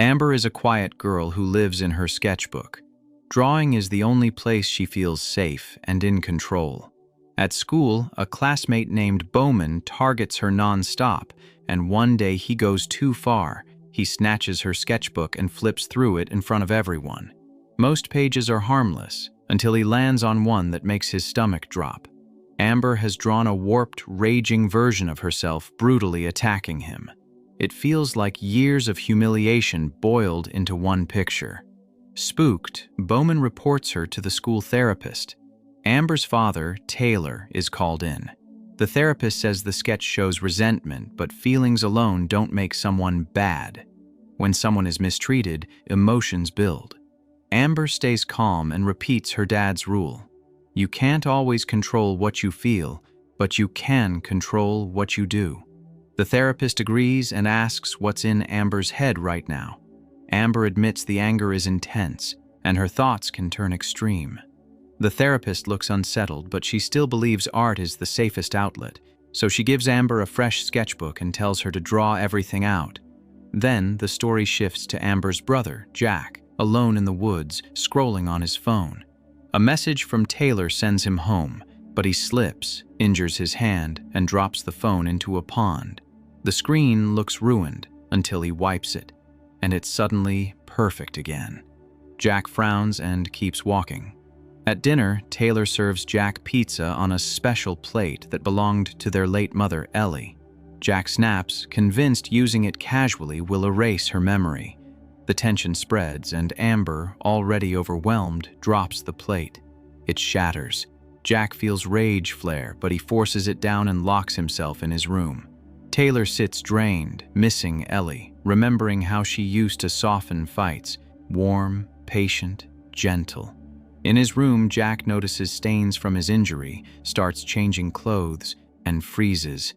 Amber is a quiet girl who lives in her sketchbook. Drawing is the only place she feels safe and in control. At school, a classmate named Bowman targets her non-stop, and one day he goes too far. He snatches her sketchbook and flips through it in front of everyone. Most pages are harmless, until he lands on one that makes his stomach drop. Amber has drawn a warped, raging version of herself brutally attacking him. It feels like years of humiliation boiled into one picture. Spooked, Bowman reports her to the school therapist. Amber's father, Taylor, is called in. The therapist says the sketch shows resentment, but feelings alone don't make someone bad. When someone is mistreated, emotions build. Amber stays calm and repeats her dad's rule. You can't always control what you feel, but you can control what you do. The therapist agrees and asks what's in Amber's head right now. Amber admits the anger is intense, and her thoughts can turn extreme. The therapist looks unsettled, but she still believes art is the safest outlet, so she gives Amber a fresh sketchbook and tells her to draw everything out. Then the story shifts to Amber's brother, Jack, alone in the woods, scrolling on his phone. A message from Taylor sends him home, but he slips, injures his hand, and drops the phone into a pond. The screen looks ruined until he wipes it, and it's suddenly perfect again. Jack frowns and keeps walking. At dinner, Taylor serves Jack pizza on a special plate that belonged to their late mother, Ellie. Jack snaps, convinced using it casually will erase her memory. The tension spreads, and Amber, already overwhelmed, drops the plate. It shatters. Jack feels rage flare, but he forces it down and locks himself in his room. Taylor sits drained, missing Ellie, remembering how she used to soften fights, warm, patient, gentle. In his room, Jack notices stains from his injury, starts changing clothes, and freezes.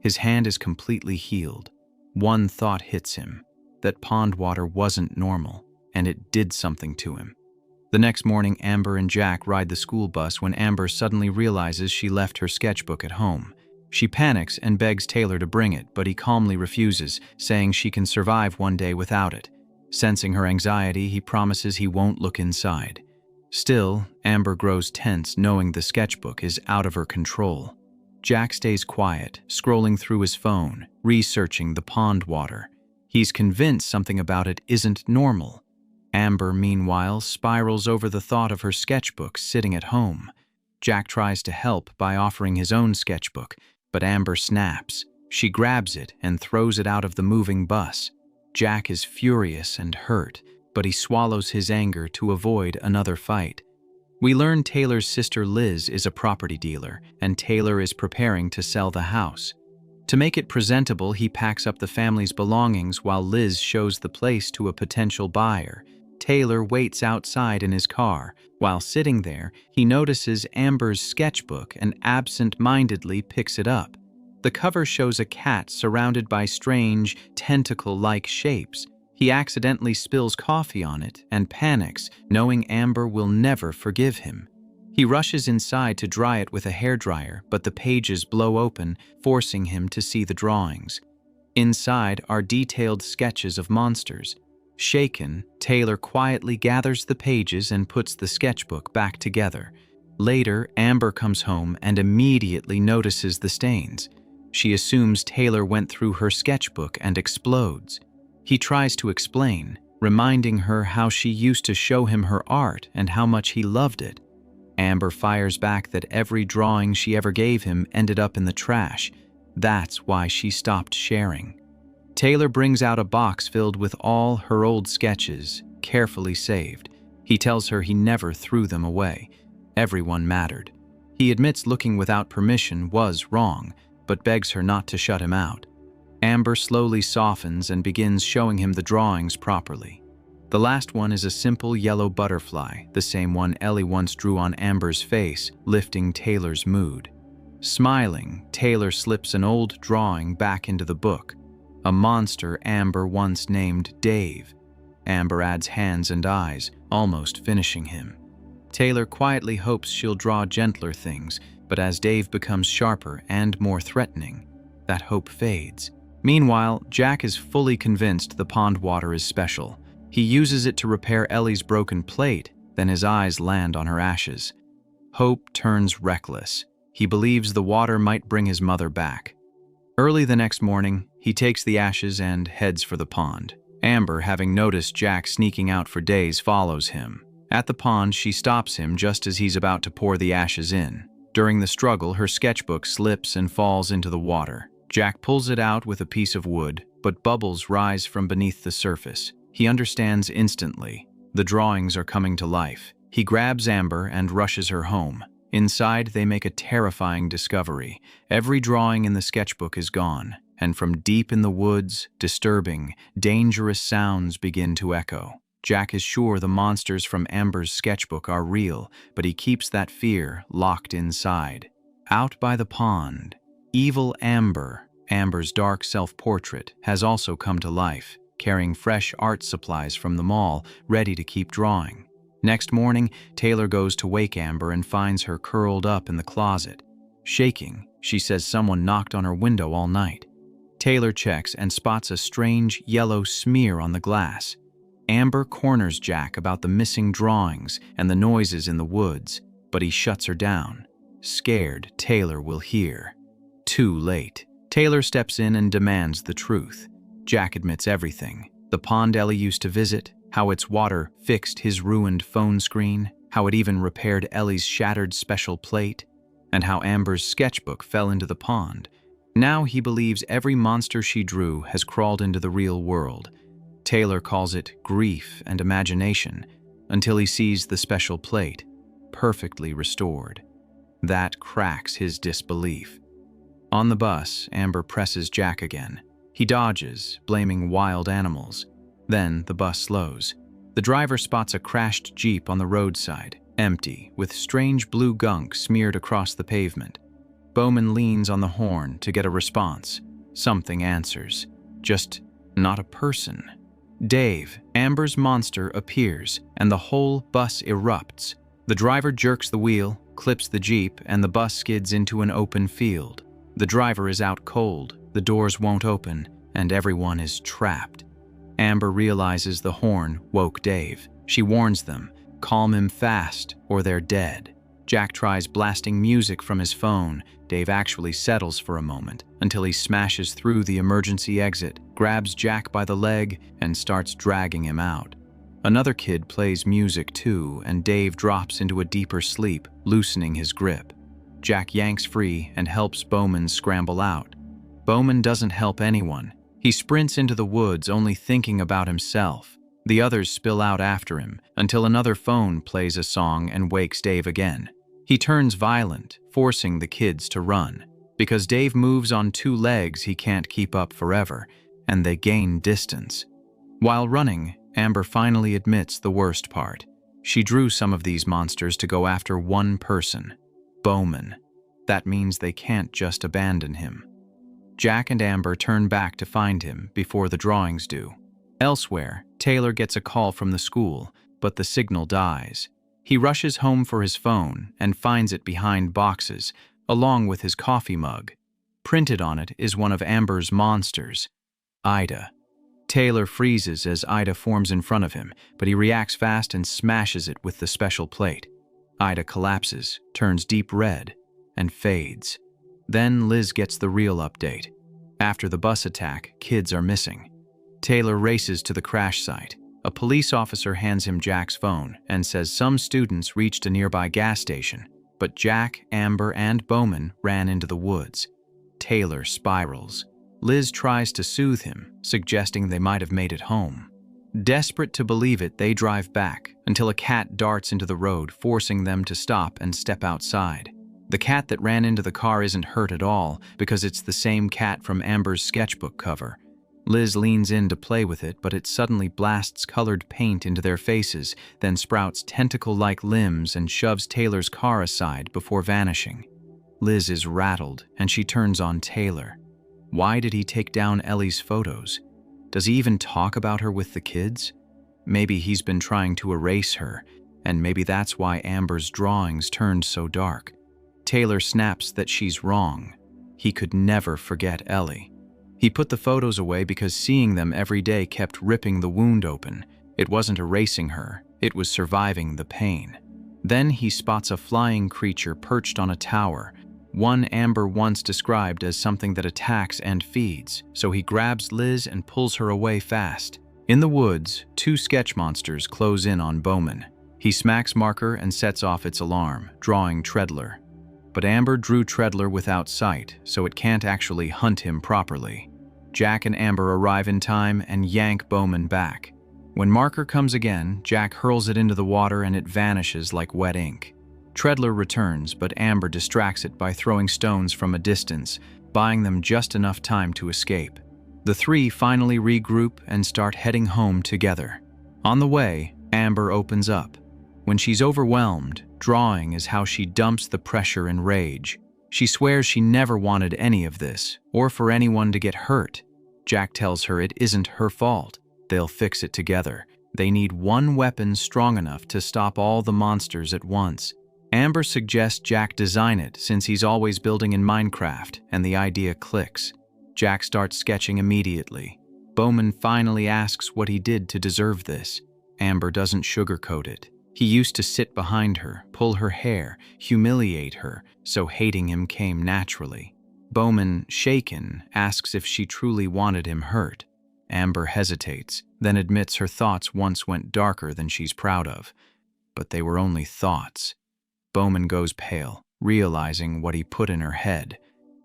His hand is completely healed. One thought hits him, that pond water wasn't normal, and it did something to him. The next morning, Amber and Jack ride the school bus when Amber suddenly realizes she left her sketchbook at home. She panics and begs Taylor to bring it, but he calmly refuses, saying she can survive one day without it. Sensing her anxiety, he promises he won't look inside. Still, Amber grows tense, knowing the sketchbook is out of her control. Jack stays quiet, scrolling through his phone, researching the pond water. He's convinced something about it isn't normal. Amber, meanwhile, spirals over the thought of her sketchbook sitting at home. Jack tries to help by offering his own sketchbook, but Amber snaps. She grabs it and throws it out of the moving bus. Jack is furious and hurt, but he swallows his anger to avoid another fight. We learn Taylor's sister Liz is a property dealer, and Taylor is preparing to sell the house. To make it presentable, he packs up the family's belongings while Liz shows the place to a potential buyer. Taylor waits outside in his car. While sitting there, he notices Amber's sketchbook and absent-mindedly picks it up. The cover shows a cat surrounded by strange, tentacle-like shapes. He accidentally spills coffee on it and panics, knowing Amber will never forgive him. He rushes inside to dry it with a hairdryer, but the pages blow open, forcing him to see the drawings. Inside are detailed sketches of monsters. Shaken, Taylor quietly gathers the pages and puts the sketchbook back together. Later, Amber comes home and immediately notices the stains. She assumes Taylor went through her sketchbook and explodes. He tries to explain, reminding her how she used to show him her art and how much he loved it. Amber fires back that every drawing she ever gave him ended up in the trash. That's why she stopped sharing. Taylor brings out a box filled with all her old sketches, carefully saved. He tells her he never threw them away. Everyone mattered. He admits looking without permission was wrong, but begs her not to shut him out. Amber slowly softens and begins showing him the drawings properly. The last one is a simple yellow butterfly, the same one Ellie once drew on Amber's face, lifting Taylor's mood. Smiling, Taylor slips an old drawing back into the book. A monster Amber once named Dave. Amber adds hands and eyes, almost finishing him. Taylor quietly hopes she'll draw gentler things, but as Dave becomes sharper and more threatening, that hope fades. Meanwhile, Jack is fully convinced the pond water is special. He uses it to repair Ellie's broken plate, then his eyes land on her ashes. Hope turns reckless. He believes the water might bring his mother back. Early the next morning, he takes the ashes and heads for the pond. Amber, having noticed Jack sneaking out for days, follows him. At the pond, she stops him just as he's about to pour the ashes in. During the struggle, her sketchbook slips and falls into the water. Jack pulls it out with a piece of wood, but bubbles rise from beneath the surface. He understands instantly. The drawings are coming to life. He grabs Amber and rushes her home. Inside, they make a terrifying discovery. Every drawing in the sketchbook is gone, and from deep in the woods, disturbing, dangerous sounds begin to echo. Jack is sure the monsters from Amber's sketchbook are real, but he keeps that fear locked inside. Out by the pond, evil Amber, Amber's dark self-portrait, has also come to life, carrying fresh art supplies from the mall, ready to keep drawing. Next morning, Taylor goes to wake Amber and finds her curled up in the closet. Shaking, she says someone knocked on her window all night. Taylor checks and spots a strange yellow smear on the glass. Amber corners Jack about the missing drawings and the noises in the woods, but he shuts her down. Scared, Taylor will hear. Too late. Taylor steps in and demands the truth. Jack admits everything. The pond Ellie used to visit, how its water fixed his ruined phone screen, how it even repaired Ellie's shattered special plate, and how Amber's sketchbook fell into the pond. Now he believes every monster she drew has crawled into the real world. Taylor calls it grief and imagination, until he sees the special plate, perfectly restored. That cracks his disbelief. On the bus, Amber presses Jack again. He dodges, blaming wild animals. Then the bus slows. The driver spots a crashed Jeep on the roadside, empty, with strange blue gunk smeared across the pavement. Bowman leans on the horn to get a response. Something answers. Just not a person. Dave, Amber's monster, appears, and the whole bus erupts. The driver jerks the wheel, clips the Jeep, and the bus skids into an open field. The driver is out cold, the doors won't open, and everyone is trapped. Amber realizes the horn woke Dave. She warns them, calm him fast or they're dead. Jack tries blasting music from his phone. Dave actually settles for a moment until he smashes through the emergency exit, grabs Jack by the leg, and starts dragging him out. Another kid plays music too, and Dave drops into a deeper sleep, loosening his grip. Jack yanks free and helps Bowman scramble out. Bowman doesn't help anyone. He sprints into the woods, only thinking about himself. The others spill out after him, until another phone plays a song and wakes Dave again. He turns violent, forcing the kids to run. Because Dave moves on two legs, he can't keep up forever, and they gain distance. While running, Amber finally admits the worst part. She drew some of these monsters to go after one person, Bowman. That means they can't just abandon him. Jack and Amber turn back to find him before the drawings do. Elsewhere, Taylor gets a call from the school, but the signal dies. He rushes home for his phone and finds it behind boxes, along with his coffee mug. Printed on it is one of Amber's monsters, Ida. Taylor freezes as Ida forms in front of him, but he reacts fast and smashes it with the special plate. Ida collapses, turns deep red, and fades. Then Liz gets the real update. After the bus attack, kids are missing. Taylor races to the crash site. A police officer hands him Jack's phone and says some students reached a nearby gas station, but Jack, Amber, and Bowman ran into the woods. Taylor spirals. Liz tries to soothe him, suggesting they might have made it home. Desperate to believe it, they drive back until a cat darts into the road, forcing them to stop and step outside. The cat that ran into the car isn't hurt at all because it's the same cat from Amber's sketchbook cover. Liz leans in to play with it, but it suddenly blasts colored paint into their faces, then sprouts tentacle-like limbs and shoves Taylor's car aside before vanishing. Liz is rattled, and she turns on Taylor. Why did he take down Ellie's photos? Does he even talk about her with the kids? Maybe he's been trying to erase her, and maybe that's why Amber's drawings turned so dark. Taylor snaps that she's wrong. He could never forget Ellie. He put the photos away because seeing them every day kept ripping the wound open. It wasn't erasing her, it was surviving the pain. Then he spots a flying creature perched on a tower, one Amber once described as something that attacks and feeds, so he grabs Liz and pulls her away fast. In the woods, two sketch monsters close in on Bowman. He smacks Marker and sets off its alarm, drawing Treadler. But Amber drew Treadler without sight, so it can't actually hunt him properly. Jack and Amber arrive in time and yank Bowman back. When Marker comes again, Jack hurls it into the water and it vanishes like wet ink. Treadler returns, but Amber distracts it by throwing stones from a distance, buying them just enough time to escape. The three finally regroup and start heading home together. On the way, Amber opens up. When she's overwhelmed, drawing is how she dumps the pressure and rage. She swears she never wanted any of this, or for anyone to get hurt. Jack tells her it isn't her fault. They'll fix it together. They need one weapon strong enough to stop all the monsters at once. Amber suggests Jack design it since he's always building in Minecraft, and the idea clicks. Jack starts sketching immediately. Bowman finally asks what he did to deserve this. Amber doesn't sugarcoat it. He used to sit behind her, pull her hair, humiliate her, so hating him came naturally. Bowman, shaken, asks if she truly wanted him hurt. Amber hesitates, then admits her thoughts once went darker than she's proud of. But they were only thoughts. Bowman goes pale, realizing what he put in her head.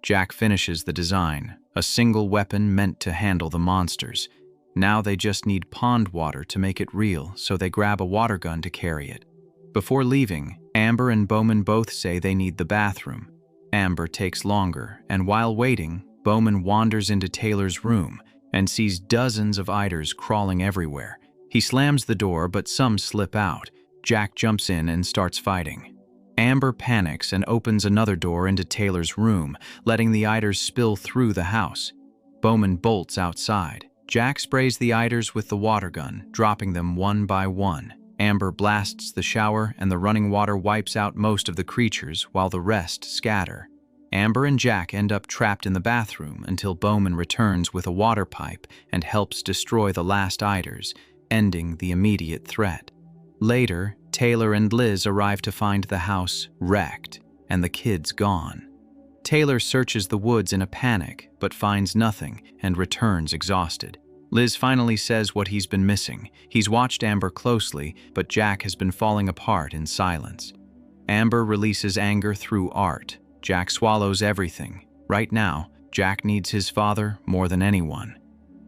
Jack finishes the design, a single weapon meant to handle the monsters. Now they just need pond water to make it real, so they grab a water gun to carry it. Before leaving, Amber and Bowman both say they need the bathroom. Amber takes longer, and while waiting, Bowman wanders into Taylor's room and sees dozens of eiders crawling everywhere. He slams the door, but some slip out. Jack jumps in and starts fighting. Amber panics and opens another door into Taylor's room, letting the eiders spill through the house. Bowman bolts outside. Jack sprays the eiders with the water gun, dropping them one by one. Amber blasts the shower, and the running water wipes out most of the creatures while the rest scatter. Amber and Jack end up trapped in the bathroom until Bowman returns with a water pipe and helps destroy the last eiders, ending the immediate threat. Later, Taylor and Liz arrive to find the house wrecked and the kids gone. Taylor searches the woods in a panic, but finds nothing and returns exhausted. Liz finally says what he's been missing. He's watched Amber closely, but Jack has been falling apart in silence. Amber releases anger through art. Jack swallows everything. Right now, Jack needs his father more than anyone.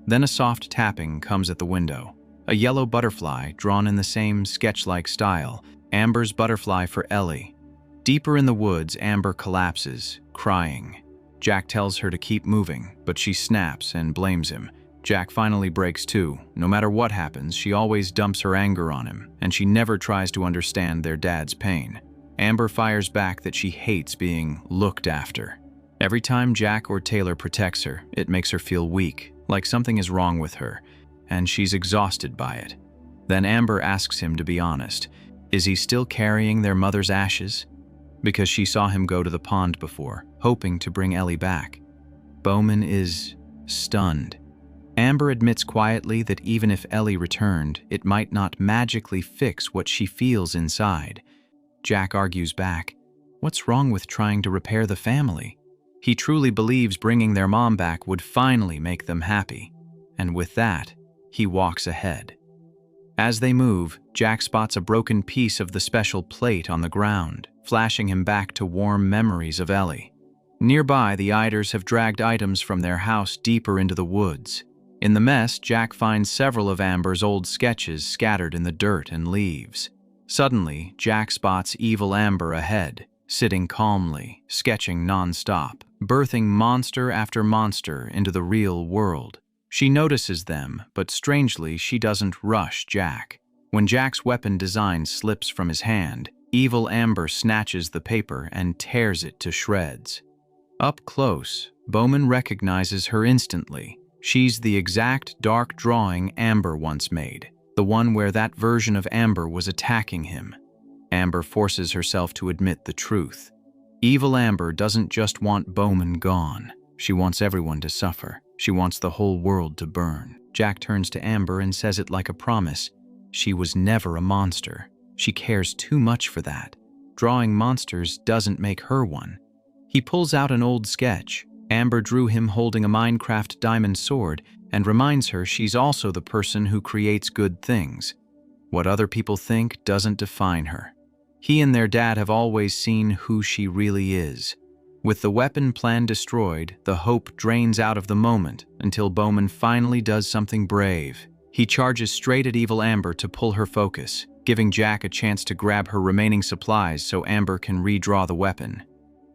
Then a soft tapping comes at the window. A yellow butterfly drawn in the same sketch-like style, Amber's butterfly for Ellie. Deeper in the woods, Amber collapses, crying. Jack tells her to keep moving, but she snaps and blames him. Jack finally breaks too. No matter what happens, she always dumps her anger on him, and she never tries to understand their dad's pain. Amber fires back that she hates being looked after. Every time Jack or Taylor protects her, it makes her feel weak, like something is wrong with her, and she's exhausted by it. Then Amber asks him to be honest. Is he still carrying their mother's ashes? Because she saw him go to the pond before, hoping to bring Ellie back. Bowman is stunned. Amber admits quietly that even if Ellie returned, it might not magically fix what she feels inside. Jack argues back. What's wrong with trying to repair the family? He truly believes bringing their mom back would finally make them happy. And with that, he walks ahead. As they move, Jack spots a broken piece of the special plate on the ground, flashing him back to warm memories of Ellie. Nearby, the eiders have dragged items from their house deeper into the woods. In the mess, Jack finds several of Amber's old sketches scattered in the dirt and leaves. Suddenly, Jack spots evil Amber ahead, sitting calmly, sketching non-stop, birthing monster after monster into the real world. She notices them, but strangely, she doesn't rush Jack. When Jack's weapon design slips from his hand, evil Amber snatches the paper and tears it to shreds. Up close, Bowman recognizes her instantly. She's the exact dark drawing Amber once made, the one where that version of Amber was attacking him. Amber forces herself to admit the truth. Evil Amber doesn't just want Bowman gone. She wants everyone to suffer. She wants the whole world to burn. Jack turns to Amber and says it like a promise. She was never a monster. She cares too much for that. Drawing monsters doesn't make her one. He pulls out an old sketch. Amber drew him holding a Minecraft diamond sword and reminds her she's also the person who creates good things. What other people think doesn't define her. He and their dad have always seen who she really is. With the weapon plan destroyed, the hope drains out of the moment until Bowman finally does something brave. He charges straight at evil Amber to pull her focus, giving Jack a chance to grab her remaining supplies so Amber can redraw the weapon.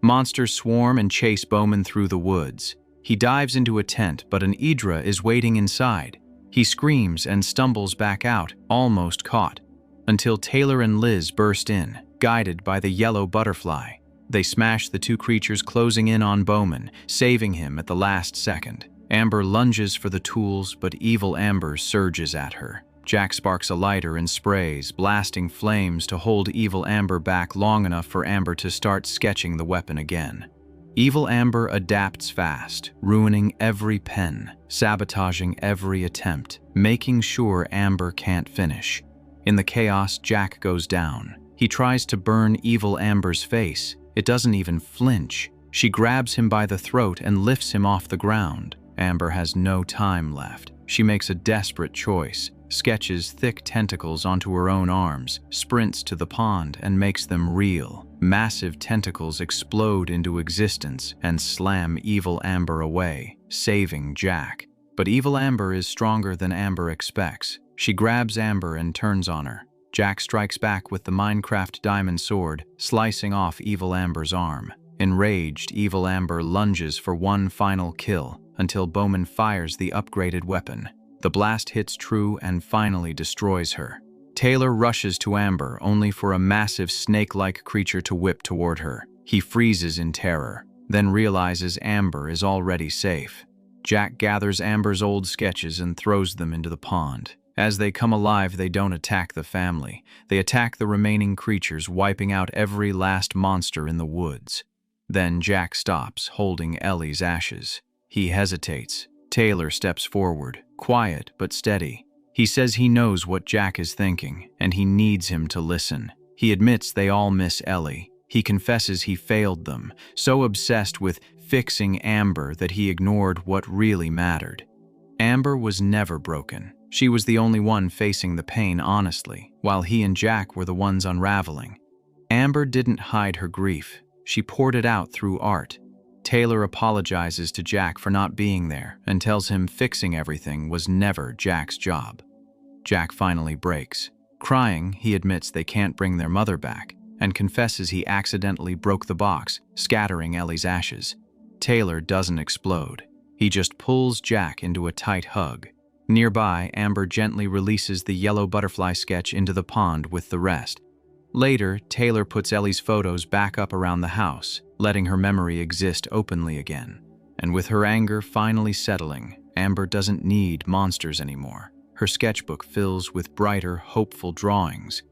Monsters swarm and chase Bowman through the woods. He dives into a tent, but an Idra is waiting inside. He screams and stumbles back out, almost caught, until Taylor and Liz burst in, guided by the yellow butterfly. They smash the two creatures, closing in on Bowman, saving him at the last second. Amber lunges for the tools, but evil Amber surges at her. Jack sparks a lighter and sprays, blasting flames to hold evil Amber back long enough for Amber to start sketching the weapon again. Evil Amber adapts fast, ruining every pen, sabotaging every attempt, making sure Amber can't finish. In the chaos, Jack goes down. He tries to burn evil Amber's face. It doesn't even flinch. She grabs him by the throat and lifts him off the ground. Amber has no time left. She makes a desperate choice, sketches thick tentacles onto her own arms, sprints to the pond and makes them real. Massive tentacles explode into existence and slam evil Amber away, saving Jack. But evil Amber is stronger than Amber expects. She grabs Amber and turns on her. Jack strikes back with the Minecraft diamond sword, slicing off evil Amber's arm. Enraged, evil Amber lunges for one final kill until Bowman fires the upgraded weapon. The blast hits true and finally destroys her. Taylor rushes to Amber, only for a massive snake-like creature to whip toward her. He freezes in terror, then realizes Amber is already safe. Jack gathers Amber's old sketches and throws them into the pond. As they come alive, they don't attack the family. They attack the remaining creatures, wiping out every last monster in the woods. Then Jack stops, holding Ellie's ashes. He hesitates. Taylor steps forward, quiet but steady. He says he knows what Jack is thinking, and he needs him to listen. He admits they all miss Ellie. He confesses he failed them, so obsessed with fixing Amber that he ignored what really mattered. Amber was never broken. She was the only one facing the pain honestly, while he and Jack were the ones unraveling. Amber didn't hide her grief. She poured it out through art. Taylor apologizes to Jack for not being there and tells him fixing everything was never Jack's job. Jack finally breaks. Crying, he admits they can't bring their mother back and confesses he accidentally broke the box, scattering Ellie's ashes. Taylor doesn't explode. He just pulls Jack into a tight hug. Nearby, Amber gently releases the yellow butterfly sketch into the pond with the rest. Later, Taylor puts Ellie's photos back up around the house, letting her memory exist openly again. And with her anger finally settling, Amber doesn't need monsters anymore. Her sketchbook fills with brighter, hopeful drawings,